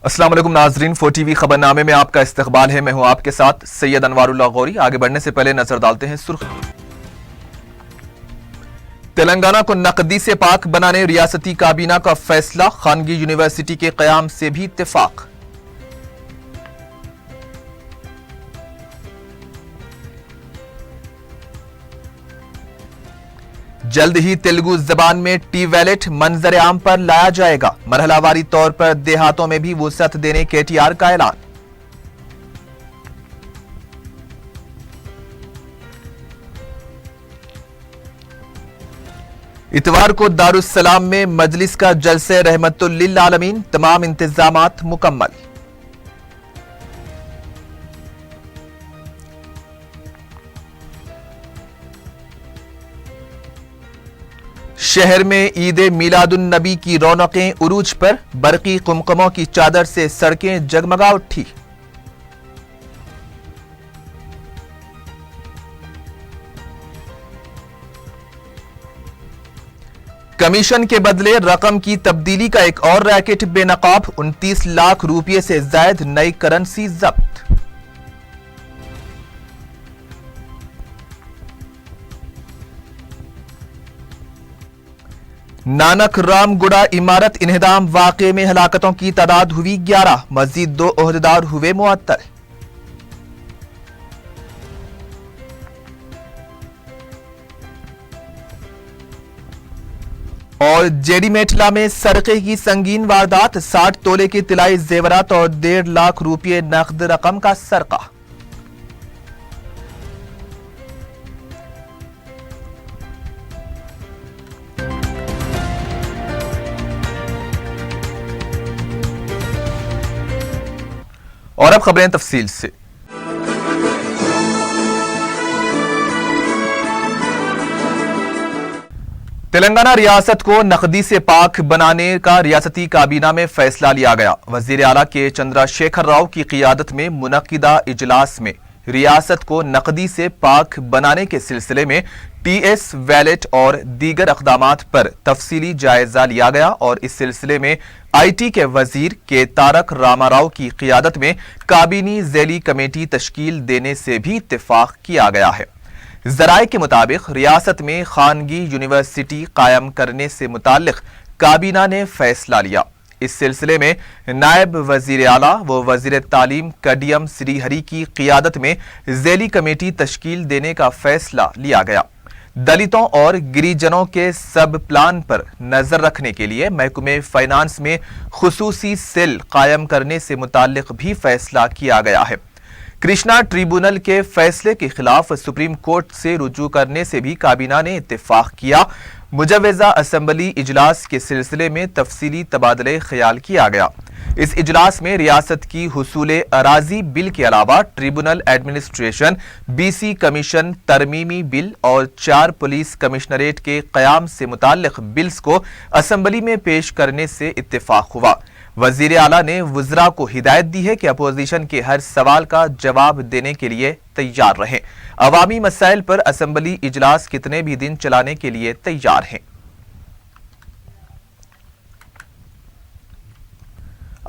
अस्सलाम वालेकुम नाजरीन, 4TV खबरनामे में आपका इस्तकबाल है। मैं हूं आपके साथ सैयद अनवारुल्लाह गौरी। आगे बढ़ने से पहले नजर डालते हैं सुर्खी। तेलंगाना को नकदी से पाक बनाने रियासती काबीना का फैसला, खानगी यूनिवर्सिटी के कयाम से भी इत्तेफाक। जल्द ही तेलुगु जबान में टी वैलेट मंजर आम पर लाया जाएगा। मरहलावारी तौर पर देहातों में भी वुसअत देने केटीआर का ऐलान। इतवार को दारुस्सलाम में मजलिस का जलसे रहमतुल लिल आलमीन, तमाम इंतजामात मुकम्मल। शहर में ईद मिलादुन नबी की रौनकें उरूज पर, बरकी कुमकुमों की चादर से सड़कें जगमगा उठी। कमीशन के बदले रकम की तब्दीली का एक और रैकेट बेनकाब, 29 लाख रुपये से जायद नई करेंसी जब्त। नानक रामगुड़ा इमारत इन्हदाम वाक़े में हलाकतों की तादाद हुई 11, मजीद 2 ओहदेदार हुए मुअत्तल। और जेडी मेटला में सरके की संगीन वारदात, 60 तोले के तिलाई जेवरात और 1.5 लाख रुपये नकद रकम का सरका। और अब खबरें तफसील से। तेलंगाना रियासत को नकदी से पाक बनाने का रियासती काबीना में फैसला लिया गया। वजीर आला के चंद्रशेखर राव की क़ियादत में मुनक्किदा इजलास में रियासत को नकदी से पाक बनाने के सिलसिले में टीएस वैलेट और दीगर अक़दामात पर तफसीली जायजा लिया गया और इस सिलसिले में आईटी के वजीर के तारक रामाराव की क़ियादत में काबीनी ज़ैली कमेटी तश्कील देने से भी इत्तेफाक किया गया है। ज़राए के मुताबिक रियासत में खानगी यूनिवर्सिटी कायम करने से मुताल्लिक़ काबीना ने फैसला लिया। इस सिलसिले में नायब वजीर आला व वजीर तालीम कडियम श्रीहरी की क़ियादत में ज़ैली कमेटी तश्कील देने का फैसला लिया गया। दलितों और गिरिजनों के सब प्लान पर नजर रखने के लिए महकमे फाइनेंस में खुसूसी सेल कायम करने से मुताल्लिक भी फैसला किया गया है। कृष्णा ट्रिब्यूनल के फैसले के खिलाफ सुप्रीम कोर्ट से रुजू करने से भी काबीना ने इत्तेफाक किया। मुजव्वज़ा असम्बली इजलास के सिलसिले में तफसीली तबादले ख्याल किया गया। इस इजलास में रियासत की हुसूले अराजी बिल के अलावा ट्रिब्यूनल एडमिनिस्ट्रेशन, बीसी कमीशन तरमीमी बिल और 4 पुलिस कमिश्नरेट के क़याम से मुताल्लिक़ बिल्स को असम्बली में पेश करने से इत्तेफाक हुआ। वजीर आला ने वज़रा को हिदायत दी है कि अपोजिशन के हर सवाल का जवाब देने के लिए तैयार रहें। अवामी मसाइल पर असम्बली इजलास कितने भी दिन चलाने के लिए तैयार हैं।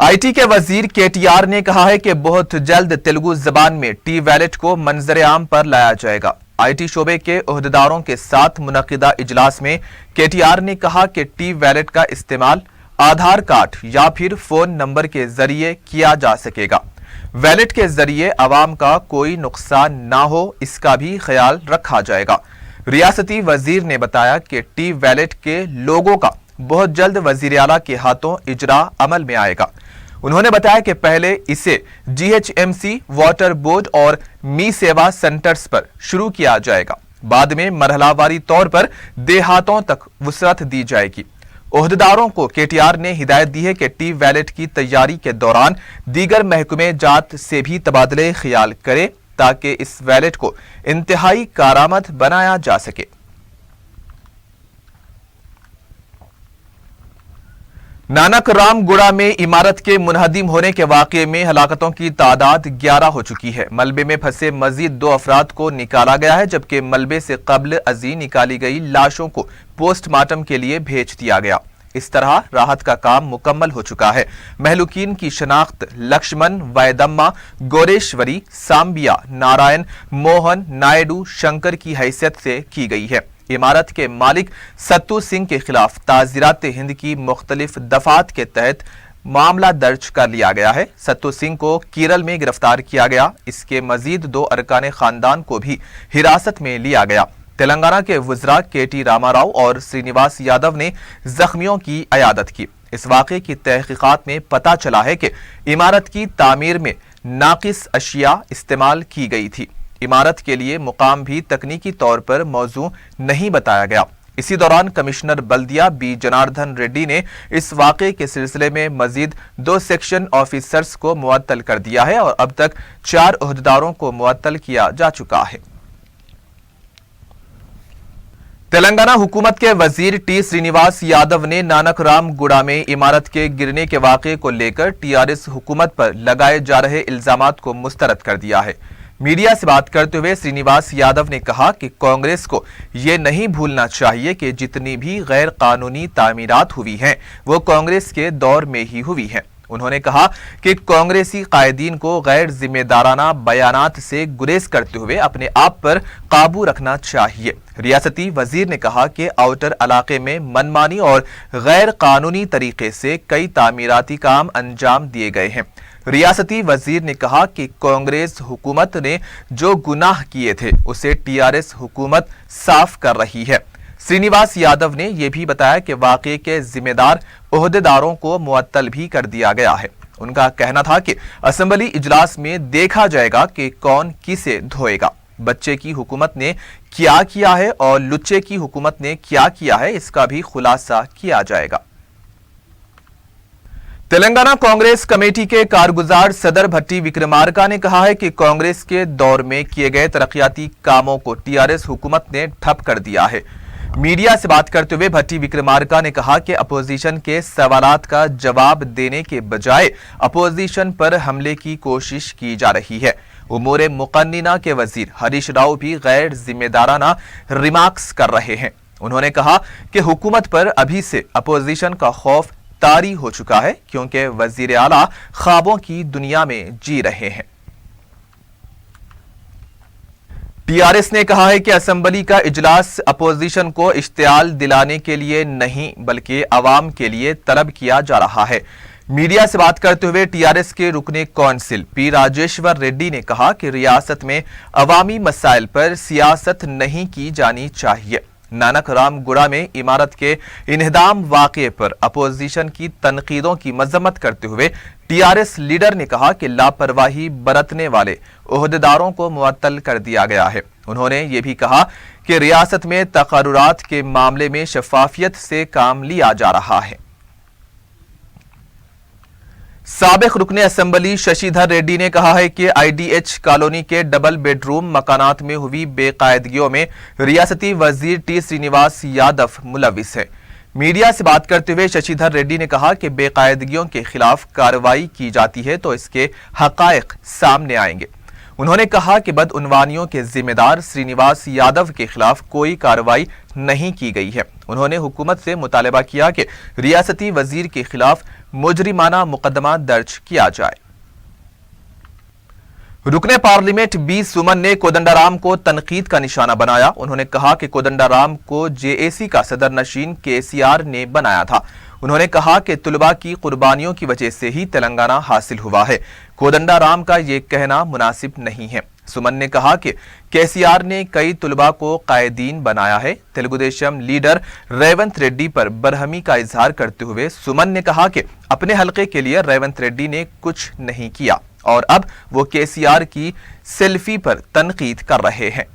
आईटी के वजीर केटीआर ने कहा है कि बहुत जल्द तेलुगु जबान में टी वैलेट को मंजर आम पर लाया जाएगा। आईटी शोबे के ओहदेदारों के साथ मुनक्किदा इजलास में केटीआर ने कहा कि टी वैलेट का इस्तेमाल आधार कार्ड या फिर फोन नंबर के जरिए किया जा सकेगा। वैलेट के जरिए अवाम का कोई नुकसान ना हो, इसका भी ख्याल रखा जाएगा। रियासती वजीर ने बताया कि टी वैलेट के लोगों का बहुत जल्द वजीर आला के हाथों इजरा अमल में आएगा। उन्होंने बताया कि पहले इसे जीएचएमसी, वाटर बोर्ड और मी सेवा सेंटर्स पर शुरू किया जाएगा। बाद में मरहलावारी तौर पर देहातों तक वुसअत दी जाएगी। ओहदेदारों को केटीआर ने हिदायत दी है कि टी वैलेट की तैयारी के दौरान दीगर महकमे जात से भी तबादले ख्याल करे ताकि इस वैलेट को इंतहाई कारआमद बनाया जा सके। नानक रामगुड़ा में इमारत के मुनहदिम होने के वाक़े में हलाकतों की तादाद 11 हो चुकी है। मलबे में फंसे मजीद 2 अफराद को निकाला गया है, जबकि मलबे से कब्ल अजी निकाली गई लाशों को पोस्टमार्टम के लिए भेज दिया गया। इस तरह राहत का काम मुकम्मल हो चुका है। महलूकीन की शनाख्त लक्ष्मण, वैदम्मा, गोरेश्वरी, सांबिया, नारायण, मोहन, नायडू, शंकर की हैसियत से की गई है। इमारत के मालिक सत्तू सिंह के खिलाफ ताज़ीरात हिंद की मुख्तलिफ दफात के तहत मामला दर्ज कर लिया गया है। सत्तू सिंह को केरल में गिरफ्तार किया गया। इसके मजीद 2 अरकान खानदान को भी हिरासत में लिया गया। तेलंगाना के वज़रा केटी रामाराव और श्रीनिवास यादव ने जख्मियों की अयादत की। इस वाक़े की तहकीकात में पता चला है कि इमारत की तामीर में नाकिस अशिया इस्तेमाल की गई थी। इमारत के लिए मुकाम भी तकनीकी तौर पर मौजू नहीं बताया गया। इसी दौरान कमिश्नर बल्दिया बी जनार्दन रेड्डी ने इस वाक़े के सिलसिले में मजीद 2 सेक्शन ऑफिसर्स को मुअत्तल कर दिया है और अब तक 4 ओहदेदारों को मुअत्तल किया जा चुका है। तेलंगाना हुकूमत के वजीर टी श्रीनिवास यादव ने नानकराम गुड़ा में इमारत के गिरने के वाक़े को लेकर टीआरएस हुकूमत पर लगाए जा रहे इल्जामात को मुस्तरद कर दिया है। मीडिया से बात करते हुए श्रीनिवास यादव ने कहा कि कांग्रेस को ये नहीं भूलना चाहिए कि जितनी भी गैर कानूनी तामीरात हुई हैं वो कांग्रेस के दौर में ही हुई हैं। उन्होंने कहा कि कांग्रेसी कायदीन को गैर जिम्मेदाराना बयानात से गुरेज करते हुए अपने आप पर काबू रखना चाहिए। रियासती वजीर ने कहा कि आउटर इलाके में मनमानी और गैर कानूनी तरीके से कई तामीराती काम अंजाम दिए गए हैं। रियासती वजीर ने कहा कि कांग्रेस हुकूमत ने जो गुनाह किए थे उसे टीआरएस हुकूमत साफ कर रही है। श्रीनिवास यादव ने यह भी बताया कि वाक़े के जिम्मेदार ओहदेदारों को मुअत्तल भी कर दिया गया है। उनका कहना था कि असेंबली इजलास में देखा जाएगा कि कौन किसे धोएगा। बच्चे की हुकूमत ने क्या किया है और लुच्चे की हुकूमत ने क्या किया है, इसका भी खुलासा किया जाएगा। तेलंगाना कांग्रेस कमेटी के कारगुजार सदर भट्टी विक्रमार्का ने कहा है कि कांग्रेस के दौर में किए गए तरक्याती कामों को टीआरएस हुकूमत ने ठप कर दिया है। मीडिया से बात करते हुए भट्टी विक्रमार्का ने कहा कि अपोजिशन के सवालात का जवाब देने के बजाय अपोजिशन पर हमले की कोशिश की जा रही है। उमूर मुकन्निना के वजीर हरीश राव भी गैर जिम्मेदाराना रिमार्क्स कर रहे हैं। उन्होंने कहा कि हुकूमत पर अभी से अपोजिशन का खौफ तारी हो चुका है क्योंकि वजीर आला ख्वाबों की दुनिया में जी रहे हैं। टीआरएस ने कहा है कि असेंबली का इजलास अपोजिशन को इश्तियाल दिलाने के लिए नहीं बल्कि अवाम के लिए तलब किया जा रहा है। मीडिया से बात करते हुए टीआरएस के रुकने कौंसिल पी राजेश्वर रेड्डी ने कहा कि रियासत में अवामी मसाइल पर सियासत नहीं की जानी चाहिए। नानकराम गुड़ा में इमारत के इन्हदाम वाक़े पर अपोजिशन की तनकीदों की मजम्मत करते हुए टीआरएस लीडर ने कहा कि लापरवाही बरतने वाले ओहदेदारों को मुअत्तल कर दिया गया है। उन्होंने ये भी कहा कि रियासत में तकर्रुरात के मामले में शफाफियत से काम लिया जा रहा है। साबिक रुकने असेंबली शशिधर रेड्डी ने कहा है कि आईडीएच कॉलोनी के डबल बेडरूम मकानात में हुई बेकायदगियों में रियासती वजीर टी श्रीनिवास यादव मुलविस है। मीडिया से बात करते हुए शशिधर रेड्डी ने कहा कि बेकायदगियों के खिलाफ कार्रवाई की जाती है तो इसके हकायक सामने आएंगे। उन्होंने कहा कि बदउनवानियों के जिम्मेदार श्रीनिवास यादव के खिलाफ कोई कार्रवाई नहीं की गई है। उन्होंने हुकूमत से मुतालबा किया कि रियासती वजीर के खिलाफ मुजरिमाना मुकदमा दर्ज किया जाए। रुकने पार्लियामेंट बी सुमन ने कोदंडाराम को तनकीद का निशाना बनाया। उन्होंने कहा कि कोदंडाराम को जेएसी का सदर नशीन केसीआर ने बनाया था। उन्होंने कहा कि तुलबा की कुर्बानियों की वजह से ही तेलंगाना हासिल हुआ है। कोदंडाराम का ये कहना मुनासिब नहीं है। सुमन ने कहा कि केसीआर ने कई तुलबा को कायदीन बनाया है। तेलुगुदेशम लीडर रेवंत रेड्डी पर बरहमी का इजहार करते हुए सुमन ने कहा कि अपने हलके के लिए रेवंत रेड्डी ने कुछ नहीं किया और अब वो केसीआर की सेल्फी पर तनकीद कर रहे हैं।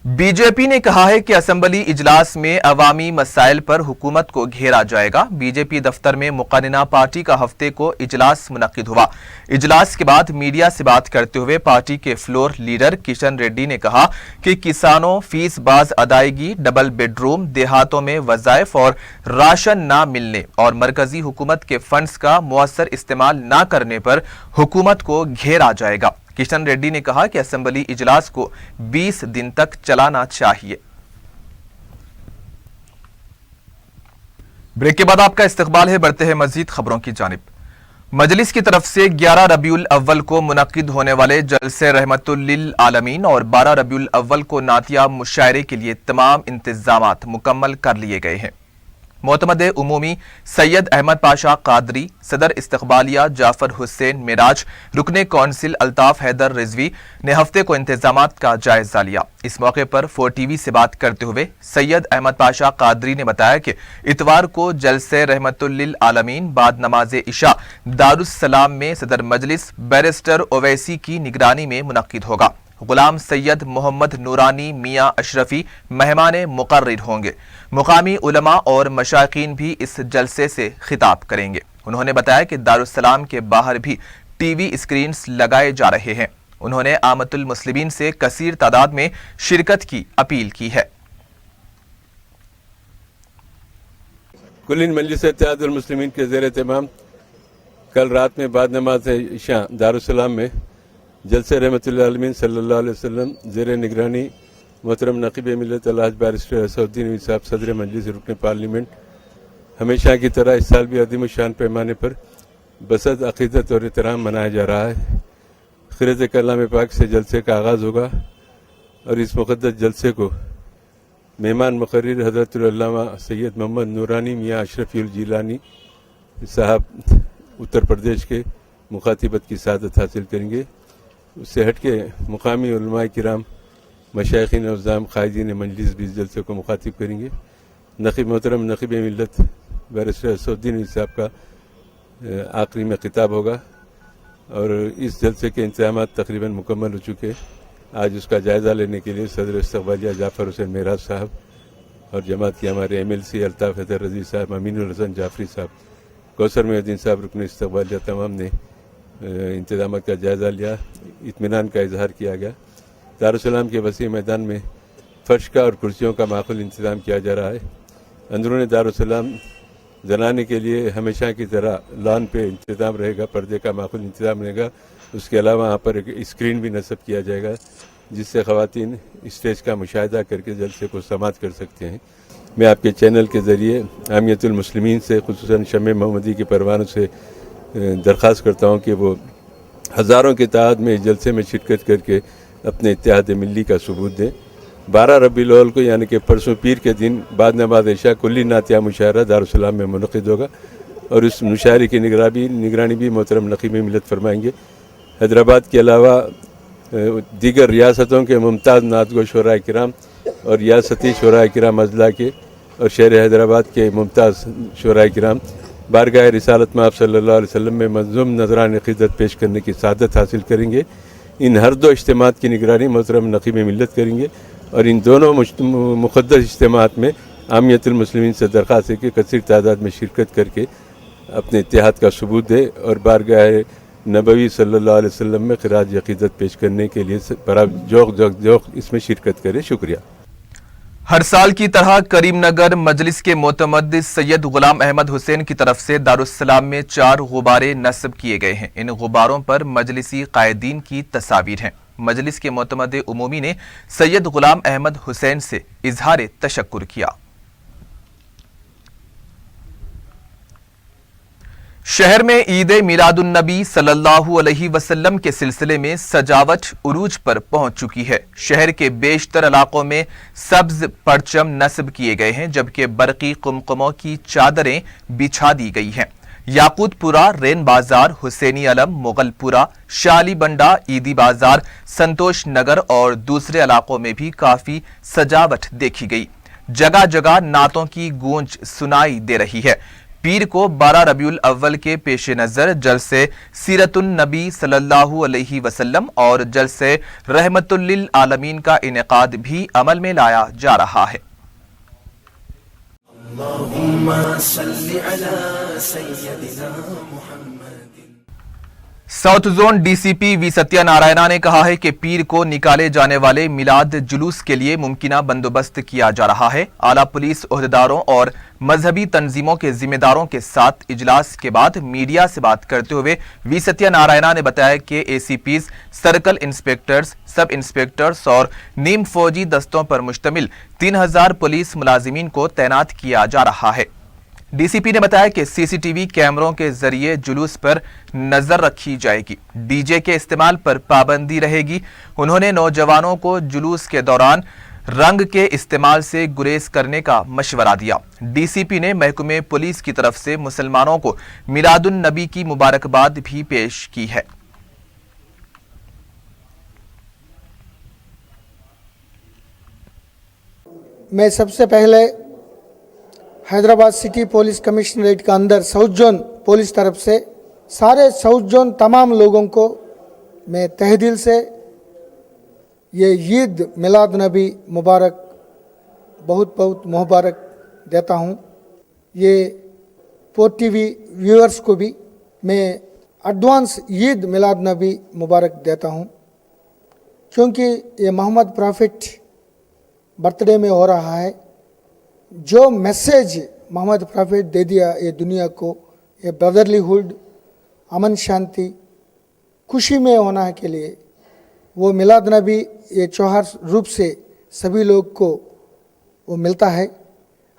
बीजेपी ने कहा है कि असेंबली इजलास में अवामी मसाइल पर हुकूमत को घेरा जाएगा। बीजेपी दफ्तर में मुकन्निना पार्टी का हफ्ते को इजलास मुनक्किद हुआ। इजलास के बाद मीडिया से बात करते हुए पार्टी के फ्लोर लीडर किशन रेड्डी ने कहा कि किसानों फीस बाज अदायगी, डबल बेडरूम, देहातों में वज़ाइफ और राशन ना मिलने और मरकजी हुकूमत के फंड्स का मुअस्सर इस्तेमाल न करने पर हुकूमत को घेरा जाएगा। किशन रेड्डी ने कहा कि असेंबली इजलास को 20 दिन तक चलाना चाहिए। ब्रेक के बाद आपका इस्तकबाल है, बढ़ते हैं मजीद खबरों की जानिब। मजलिस की तरफ से 11 रबीउल अव्वल को मुनक्किद होने वाले जलसे रहमतुल लिल आलमीन और 12 रबीउल अव्वल को नातिया मुशायरे के लिए तमाम इंतजामात मुकम्मल कर लिए गए हैं। मोतमद उमूमी सैयद अहमद पाशा कादरी, सदर इस्तकबालिया जाफर हुसैन मिराज, रुकने कौंसिल अल्ताफ हैदर रिजवी ने हफ्ते को इंतजामात का जायजा लिया। इस मौके पर 4TV से बात करते हुए सैयद अहमद पाशा कादरी ने बताया कि इतवार को जलसे रहमतुल लिल आलमीन बाद नमाज इशा दारुस्सलाम में सदर मजलिस बैरिस्टर ओवैसी की निगरानी में मुनक्किद होगा। गुलाम सैयद मोहम्मद नूरानी मियाँ अशरफी मेहमान मुकर्रर होंगे। मुकामी उलमा और मशाइखीन भी इस जलसे से खिताब करेंगे। उन्होंने बताया कि दारुस्सलाम के बाहर भी TV स्क्रीन्स लगाए जा रहे हैं। उन्होंने आमतुल मुस्लिमीन से कसीर तादाद में शिरकत की अपील की है। कुलिन मजलिस इत्तेहादुल मुस्लिमीन के ज़ेर एहतमाम कल रात में बाद नमाज इशा दारुस्सलाम में जलसे रहमतुल आलमीन सल्लल्लाहु अलैहि वसल्लम ज़ेर निगरानी मोहतरम नक़ीब मिल्लत अल्लाह बैरिस्टर असदुद्दीन साहब सदर मजलिस रुकन पार्लियामेंट हमेशा की तरह इस साल भी अज़ीम शान पैमाने पर बसद अक़ीदत और एहतराम मनाया जा रहा है। ख़िरत कलाम पाक से जलसे का आगाज़ होगा और इस मुक़द्दस जलसे को मेहमान मुकर्रर हज़रतुल अल्लामा सैयद मोहम्मद नूरानी मियाँ अशरफी जिलानी साहब उत्तर प्रदेश के मुखातिबत की सआदत हासिल करेंगे। उससे हट के मुकामी उलमाए किराम मशाइखीन अज़ाम क़ायदीन मजलिस भी इस जलसे को मुखातिब करेंगे। नक़ीब मोहतरम नक़ीब मिल्लत बैरिस्टर असदुद्दीन साहब का आखिरी में खिताब होगा और इस जलसे के इंतजामात तकरीबन मुकम्मल हो चुके। आज उसका जायज़ा लेने के लिए सदर इस्तकबालिया जाफर हुसैन मिराज साहब और जमात के हमारे MLC अल्ताफ हैदर रज़वी साहब, अमीनुल हसन जाफरी साहब, कौसर मुहिद्दीन साहब, रुकन इस्तकबालिया तमाम ने इंतजाम का जायज़ा लिया। इत्मीनान का इजहार किया गया। दारुस्सलाम के वसी मैदान में फर्श का और कुर्सियों का माकूल इंतज़ाम किया जा रहा है। अंदरूनी दारुस्सलाम जनाने के लिए हमेशा की तरह लॉन पे इंतज़ाम रहेगा, पर्दे का माकूल इंतज़ाम रहेगा। उसके अलावा वहाँ पर एक स्क्रीन भी नस्ब किया जाएगा जिससे ख़वातीन स्टेज का मुशाहिदा करके जलसे को समाअत कर सकते हैं। मैं आपके चैनल के ज़रिए आमियतुल मुस्लिमीन से खुसूसन शम्मे मोहम्मदी के परवानों से दरख्वास्त करता हूँ कि वो हज़ारों की तादाद में जलसे में शिरकत करके अपने इत्तेहाद मिल्ली का सबूत दें। 12 रबीउल अव्वल को यानी कि परसों पीर के दिन बाद नमाज इशा कुल्ली नातिया मुशायरा दारुस्सलाम में मुनक़िद होगा और इस मुशायरे की निगरानी भी मोहतरम नक़ीब मिल्लत फरमाएंगे। हैदराबाद के अलावा दीगर रियासतों के मुमताज़ नातगो शोराए किराम और रियासती शोराए किराम अज़ला के और शहर हैदराबाद के मुमताज़ शोराए किराम बारगाह रिसालत में आप सल्लल्लाहु अलैहि वसल्लम में मंज़ूम नज़रान अक़ीदत पेश करने की सआदत हासिल करेंगे। इन हर दो इज्तिमात की निगरानी मोहतरम नक़ीब मिल्लत करेंगे और इन दोनों मुक़द्दस इज्तिमात में आमियतुल मुस्लिमीन से दरख्वास्त है कि कसीर तादाद में शिरकत करके अपने इत्तेहाद का सबूत दे और बारगाह नबवी सल्लल्लाहु अलैहि वसल्लम में ख़िराज अक़ीदत पेश करने के लिए बड़ा जोक इसमें शिरकत करें। शुक्रिया। हर साल की तरह करीमनगर मजलिस के मोतमद सैयद गुलाम अहमद हुसैन की तरफ से दारुस्सलाम में 4 गुब्बारे नस्ब किए गए हैं। इन गुब्बारों पर मजलिसी कायदीन की तस्वीर हैं। मजलिस के मोतमद उमूमी ने सैयद गुलाम अहमद हुसैन से इजहार तशक्कुर किया। शहर में ईद मिलादुन्नबी सल्लल्लाहु अलैहि वसल्लम के सिलसिले में सजावट उरूज पर पहुंच चुकी है। शहर के बेशतर इलाकों में सब्ज परचम नस्ब किए गए हैं जबकि बरकी कुमकुमों की चादरें बिछा दी गई हैं। याकूतपुरा, रेन बाजार, हुसैनी अलम, मुगलपुरा, शाली बंडा, ईदी बाजार, संतोष नगर और दूसरे इलाकों में भी काफी सजावट देखी गई। जगह जगह नातों की गूंज सुनाई दे रही है। पीर को 12 रबीउल अव्वल के पेश नज़र जलसे सीरतुन नबी सल्लल्लाहु अलैहि वसल्लम और जलसे रहमतुल लिल आलमीन का इनेकाद भी अमल में लाया जा रहा है। South zone DCP V Satyanarayana ने कहा है कि पीर को निकाले जाने वाले मिलाद जुलूस के लिए मुमकिना बंदोबस्त किया जा रहा है। आला पुलिस ओहदेदारों और मजहबी तंजीमों के जिम्मेदारों के साथ इजलास के बाद मीडिया से बात करते हुए V सत्यनारायणा ने बताया कि ACPs, सर्कल इंस्पेक्टर्स, सब इंस्पेक्टर्स और नीम फौजी दस्तों पर मुश्तमिल 3000 पुलिस मुलाजिमीन को तैनात किया जा रहा है। डीसीपी ने बताया कि सीसीटीवी कैमरों के जरिए जुलूस पर नजर रखी जाएगी, डीजे के इस्तेमाल पर पाबंदी रहेगी। उन्होंने नौजवानों को जुलूस के दौरान रंग के इस्तेमाल से गुरेज करने का मशवरा दिया। डीसीपी ने महकमे पुलिस की तरफ से मुसलमानों को मिलादुन नबी की मुबारकबाद भी पेश की है। मैं सबसे पहले हैदराबाद सिटी पुलिस कमिश्नरेट के अंदर साउथ जोन पुलिस तरफ से सारे साउथ जोन तमाम लोगों को मैं तहे दिल से ये ईद मिलाद नबी मुबारक बहुत बहुत मुबारक देता हूँ। ये पोर्ट टीवी व्यूअर्स को भी मैं एडवांस ईद मिलाद नबी मुबारक देता हूँ, क्योंकि ये मोहम्मद प्रॉफिट बर्थडे में हो रहा है। जो मैसेज मोहम्मद प्रॉफिट दे दिया ये दुनिया को, ये ब्रदरलीहुड, अमन शांति, खुशी में होना के लिए, वो मिलाद नबी ये त्योहार रूप से सभी लोग को वो मिलता है।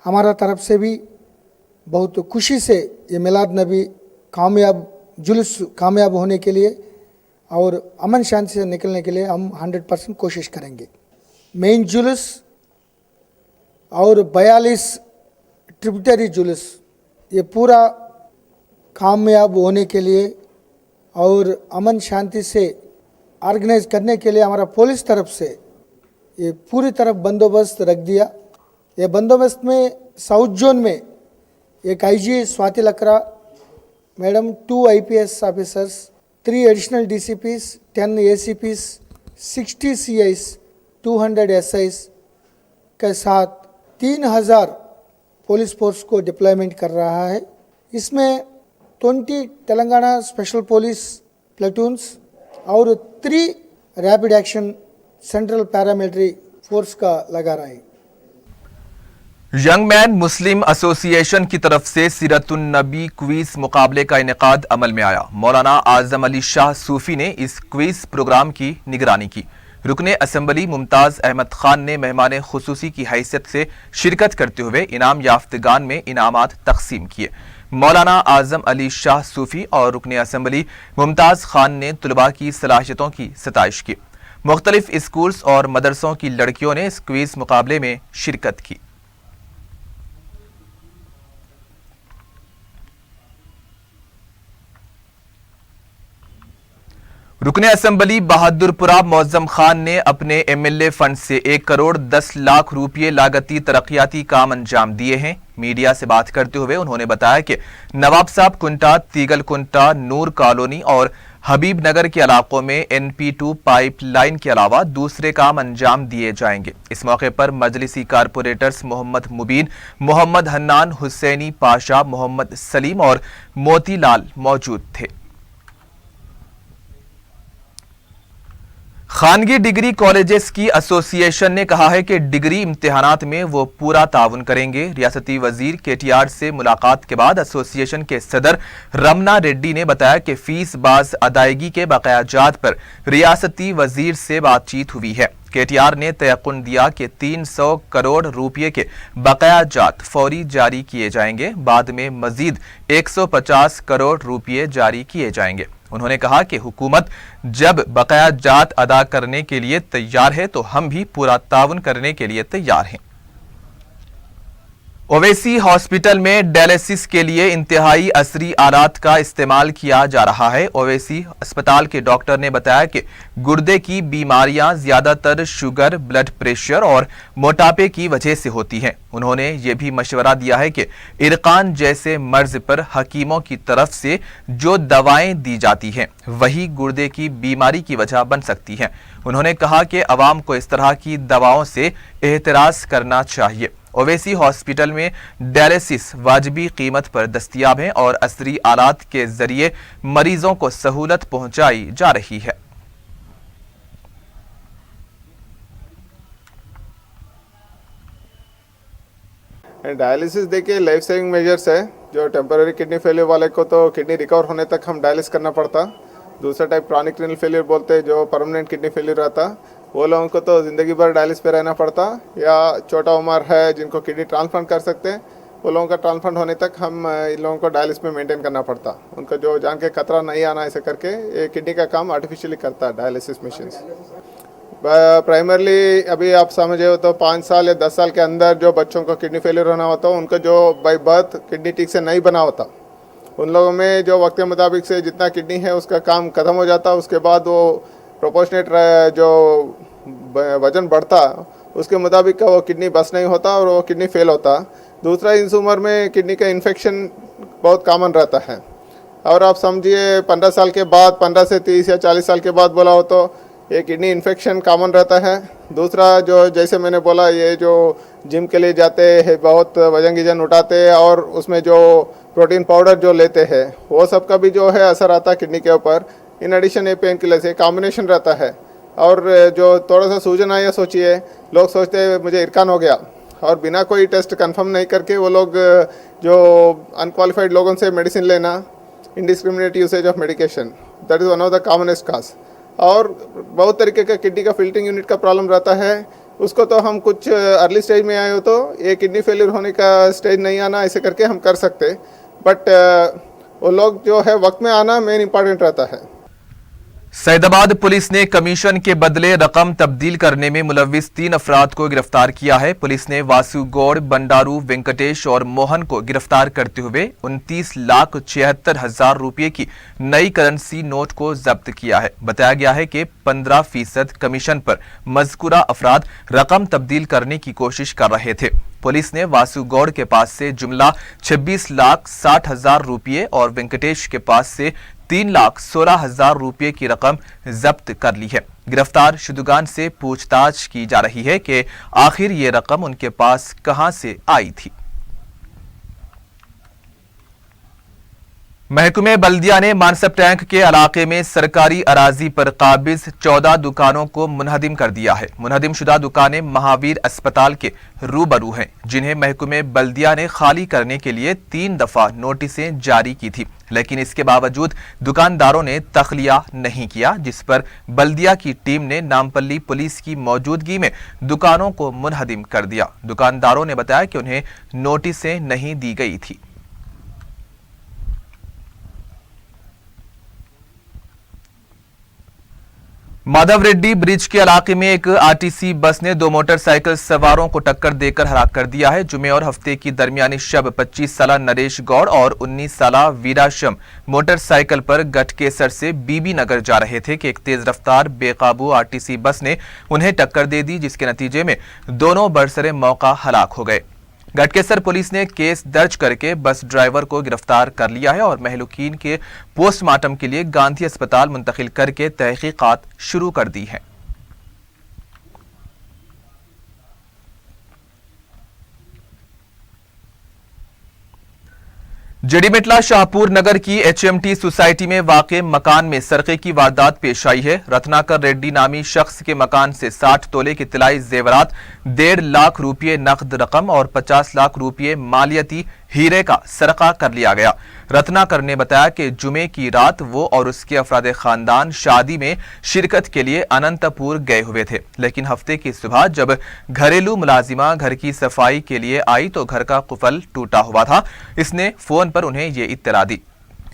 हमारा तरफ से भी बहुत खुशी से ये मिलाद नबी कामयाब जुलूस कामयाब होने के लिए और अमन शांति से निकलने के लिए हम 100% कोशिश करेंगे। मेन जुलूस और 42 ट्रिब्यूटरी जुलूस ये पूरा कामयाब होने के लिए और अमन शांति से ऑर्गेनाइज करने के लिए हमारा पुलिस तरफ से ये पूरी तरफ बंदोबस्त रख दिया। ये बंदोबस्त में साउथ जोन में एक IG Swati Lakra madam, 2 IPS officers, 3 additional DCPs, 10 ACPs, 60 CIs, 200 SIs के साथ 3000 पुलिस फोर्स को डिप्लॉयमेंट कर रहा है। इसमें 20 तेलंगाना स्पेशल पुलिस प्लेटून्स और 3 rapid action central paramilitary force का लगा रहा है। यंग मैन मुस्लिम एसोसिएशन की तरफ से सीरतुन नबी क्विज मुकाबले का इनेकाद अमल में आया। मौलाना आजम अली शाह सूफी ने इस क्विज प्रोग्राम की निगरानी की। रुकने असेंबली मुमताज अहमद खान ने मेहमान खुसूसी की हैसियत से शिरकत करते हुए इनाम याफ्तगान में इनामात तकसीम किए। मौलाना आजम अली शाह सूफी और रुकने असेंबली मुमताज खान ने तुलबा की सलाहियतों की सताइश की। मुख्तलिफ स्कूल्स और मदरसों की लड़कियों ने इस क्विज मुकाबले में शिरकत की। रुकने असेंबली बहादुरपुरा मौजम खान ने अपने MLA फंड से 1 करोड़ 10 लाख रुपये लागती तरक्याती काम अंजाम दिए हैं। मीडिया से बात करते हुए उन्होंने बताया कि नवाब साहब कुंटा, तीगल कुंटा, नूर कॉलोनी और हबीब नगर के इलाकों में NP2 पाइपलाइन के अलावा दूसरे काम अंजाम दिए जाएंगे। इस मौके पर मजलिसी कारपोरेटर्स मोहम्मद मुबीन, मोहम्मद हन्नान, हुसैनी पाशा, मोहम्मद सलीम और मोतीलाल मौजूद थे। खानगी डिग्री कॉलेजेस की एसोसिएशन ने कहा है कि डिग्री इम्तिहानात में वो पूरा ताउन करेंगे। रियासती वजीर KTR से मुलाकात के बाद एसोसिएशन के सदर रमना रेड्डी ने बताया कि फीस बाज अदायगी के बकायाजात पर रियासती वजीर से बातचीत हुई है। KTR ने तयक्कुन दिया कि 300 करोड़ रुपये के बकायाजात फौरी जारी किए जाएंगे। बाद में मजीद 150 करोड़ रुपये जारी किए जाएंगे। उन्होंने कहा कि हुकूमत जब बकायाजात अदा करने के लिए तैयार है तो हम भी पूरा ताउन करने के लिए तैयार हैं। ओवैसी हॉस्पिटल में डायलिसिस के लिए इंतहाई असरी आलात का इस्तेमाल किया जा रहा है। ओवैसी अस्पताल के डॉक्टर ने बताया कि गुर्दे की बीमारियां ज्यादातर शुगर, ब्लड प्रेशर और मोटापे की वजह से होती हैं। उन्होंने ये भी मशवरा दिया है कि इरकान जैसे मर्ज पर हकीमों की तरफ से जो दवाएं दी जाती हैं वही गुर्दे की बीमारी की वजह बन सकती हैं। उन्होंने कहा कि अवाम को इस तरह की दवाओं से एहतराज करना चाहिए। ओवैसी हॉस्पिटल में डायलिसिस वाजिबी कीमत पर दस्तयाब है और असरी आलात के जरिए मरीजों को सहूलत पहुंचाई जा रही है। डायलिसिस देखिए लाइफ सेविंग मेजर्स है। जो टेम्पररी किडनी फेलियर वाले को तो किडनी रिकवर होने तक हम डायलिसिस करना पड़ता। दूसरा टाइप क्रॉनिक रिनल फेलियर बोलते हैं, जो परमानेंट किडनी फेलियर रहता, वो लोगों को तो ज़िंदगी भर डायलिसिस पे रहना पड़ता। या छोटा उम्र है जिनको किडनी ट्रांसप्लांट कर सकते हैं, वो लोगों का ट्रांसप्लांट होने तक हम इन लोगों को डायलिसिस में मेंटेन करना पड़ता। उनका जो जान के खतरा नहीं आना ऐसे करके ये किडनी का काम आर्टिफिशियली करता है डायलिसिस मशीन्स। प्राइमरली अभी आप समझे हो तो 5 साल या 10 साल के अंदर जो बच्चों को किडनी फेलियर होना होता है, उनका जो बाई बर्थ किडनी ठीक से नहीं बना होता, उन लोगों में जो वक्त के मुताबिक से जितना किडनी है उसका काम ख़त्म हो जाता, उसके बाद वो प्रोपोर्शनेट जो वजन बढ़ता उसके मुताबिक वो किडनी बस नहीं होता और वो किडनी फेल होता। दूसरा, इस उम्र में किडनी का इन्फेक्शन बहुत कॉमन रहता है और आप समझिए 15 साल के बाद, 15 से 30 या 40 साल के बाद बोला हो तो ये किडनी इन्फेक्शन कॉमन रहता है। दूसरा, जो जैसे मैंने बोला, ये जो जिम के लिए जाते हैं, बहुत वजन गिजन उठाते हैं और उसमें जो प्रोटीन पाउडर जो लेते हैं वो सब का भी जो है असर आता है किडनी के ऊपर। इन एडिशन ये पेन किलर से कॉम्बिनेशन रहता है। और जो थोड़ा सा सूजन आया, सोचिए लोग सोचते हैं मुझे इरकान हो गया और बिना कोई टेस्ट कंफर्म नहीं करके वो लोग जो अनक्वालिफाइड लोगों से मेडिसिन लेना, indiscriminate usage of medication, that is one of the commonest cause. और बहुत तरीके का किडनी का फिल्टरिंग यूनिट का प्रॉब्लम रहता है। उसको तो हम कुछ अर्ली स्टेज में आए हो तो ये किडनी फेलियर होने का स्टेज नहीं आना ऐसे करके हम कर सकते, बट वो लोग जो है वक्त में आना मेन इंपॉर्टेंट रहता है। सैदाबाद पुलिस ने कमीशन के बदले रकम तब्दील करने में मुलविस 3 अफराद को गिरफ्तार किया है। पुलिस ने वासु गौड़, बंडारू, वेंकटेश और मोहन को गिरफ्तार करते हुए 29,76,000 रुपये की नई करेंसी नोट को जब्त किया है। बताया गया है कि 15% कमीशन पर मजकूरा अफराद रकम तब्दील करने की कोशिश कर रहे थे। पुलिस ने वासु गौड़ के पास से जुमला 26,60,000 रुपये और वेंकटेश के पास से 3,16,000 रुपये की रकम जब्त कर ली है। गिरफ्तार शुदगान से पूछताछ की जा रही है कि आखिर ये रकम उनके पास कहां से आई थी। महकमे बल्दिया ने मानसब टैंक के इलाके में सरकारी अराजी पर काबिज 14 दुकानों को मुनहदिम कर दिया है। मुनहदिम शुदा दुकानें महावीर अस्पताल के रूबरू हैं, जिन्हें महकमे बल्दिया ने खाली करने के लिए 3 दफा नोटिसें जारी की थी, लेकिन इसके बावजूद दुकानदारों ने तखलिया नहीं किया, जिस पर बल्दिया की टीम ने नामपल्ली पुलिस की मौजूदगी में दुकानों को मुनहदिम कर दिया। दुकानदारों ने बताया कि उन्हें नोटिसें नहीं दी गई थी। माधव रेड्डी ब्रिज के इलाके में एक आरटीसी बस ने 2 मोटरसाइकिल सवारों को टक्कर देकर हलाक कर दिया है। जुमे और हफ्ते की दरमियानी शब 25 साला नरेश गौड़ और 19 साला वीराशम मोटरसाइकिल पर गटकेसर से बीबी नगर जा रहे थे कि एक तेज रफ्तार बेकाबू आरटीसी बस ने उन्हें टक्कर दे दी, जिसके नतीजे में दोनों बरसरे मौका हलाक हो गए। गटकेसर पुलिस ने केस दर्ज करके बस ड्राइवर को गिरफ्तार कर लिया है और महलूकीन के पोस्टमार्टम के लिए गांधी अस्पताल मुंतकिल करके तहकीकात शुरू कर दी है। जड़ीमेटला शाहपुर नगर की HMT सोसाइटी में वाक़े मकान में सरके की वारदात पेश आई है। रत्नाकर रेड्डी नामी शख्स के मकान से 60 तोले के तिलाई जेवरात, 1.5 लाख रुपये नकद रकम और 50 लाख रुपये मालियती हीरे का सरका कर लिया गया। रत्नाकर ने बताया कि जुमे की रात वो और उसके अफराद खानदान शादी में शिरकत के लिए अनंतपुर गए हुए थे, लेकिन हफ्ते की सुबह जब घरेलू मुलाजिमा घर की सफाई के लिए आई तो घर का कुफल टूटा हुआ था। इसने फोन पर उन्हें ये इत्तला दी।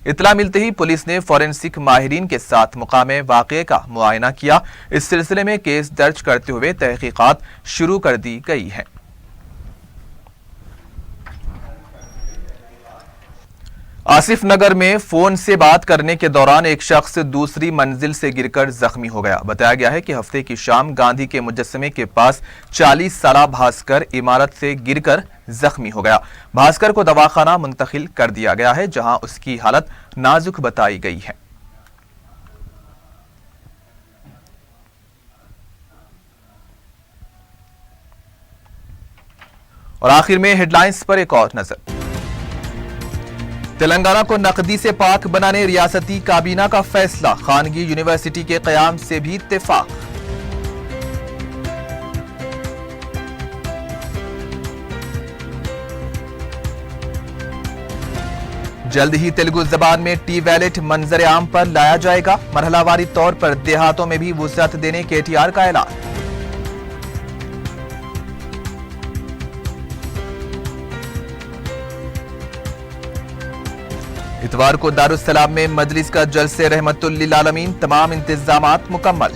इत्तला मिलते ही पुलिस ने फॉरेंसिक माहिरीन के साथ मुकामे वाक़े का मुआयना किया। इस सिलसिले में केस दर्ज करते हुए तहकीकात शुरू कर दी गई है। आसिफ नगर में फोन से बात करने के दौरान एक शख्स दूसरी मंजिल से गिरकर जख्मी हो गया। बताया गया है कि हफ्ते की शाम गांधी के मुजस्समे के पास 40 साला भास्कर इमारत से गिरकर जख्मी हो गया। भास्कर को दवाखाना मुंतकिल कर दिया गया है, जहां उसकी हालत नाजुक बताई गई है। और आखिर में हेडलाइंस पर एक और नजर। तेलंगाना को नकदी से पाक बनाने रियासती काबीना का फैसला, खानगी यूनिवर्सिटी के कयाम से भी इत्तेफाक। जल्द ही तेलुगु जबान में टी वैलेट मंजर आम पर लाया जाएगा। मरहलावारी तौर पर देहातों में भी वुसअत देने KTR का ऐलान। इतवार को दारुस्सलाम में मजलिस का जलसे रहमतुल लिल आलमीन, तमाम इंतजामात मुकम्मल।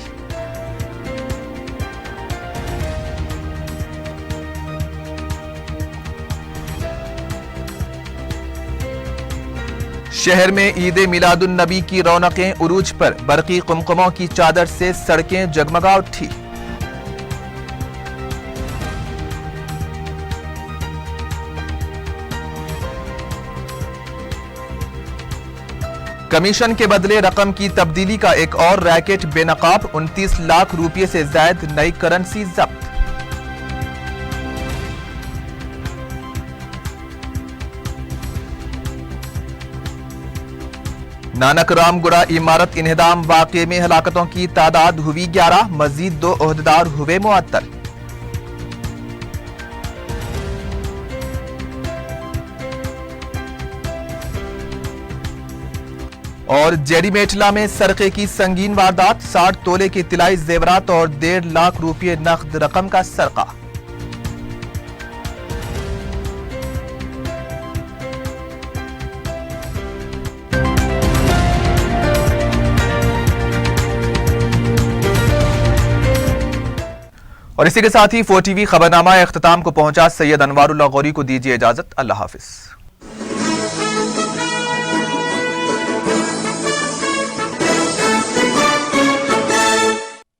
शहर में ईद मिलादुन नबी की रौनकें उरूज पर, बरकी कुमकुमों की चादर से सड़कें जगमगा उठी। कमीशन के बदले रकम की तब्दीली का एक और रैकेट बेनकाब, 29 लाख रुपये से ज्यादा नई करेंसी जब्त। नानक रामगुड़ा इमारत इन्हदाम वाक़े में हलाकतों की तादाद हुई 11, मजीद 2 ओहदेदार हुए मुअत्तल। और जेडी मेटला में सरके की संगीन वारदात, 60 तोले के तिलाई जेवरात और 1.5 लाख रुपये नकद रकम का सरका। और इसी के साथ ही 4 टीवी खबरनामा इख्तिताम को पहुंचा। सैयद अनवारुल्लाह गौरी को दीजिए इजाजत। अल्लाह हाफिज।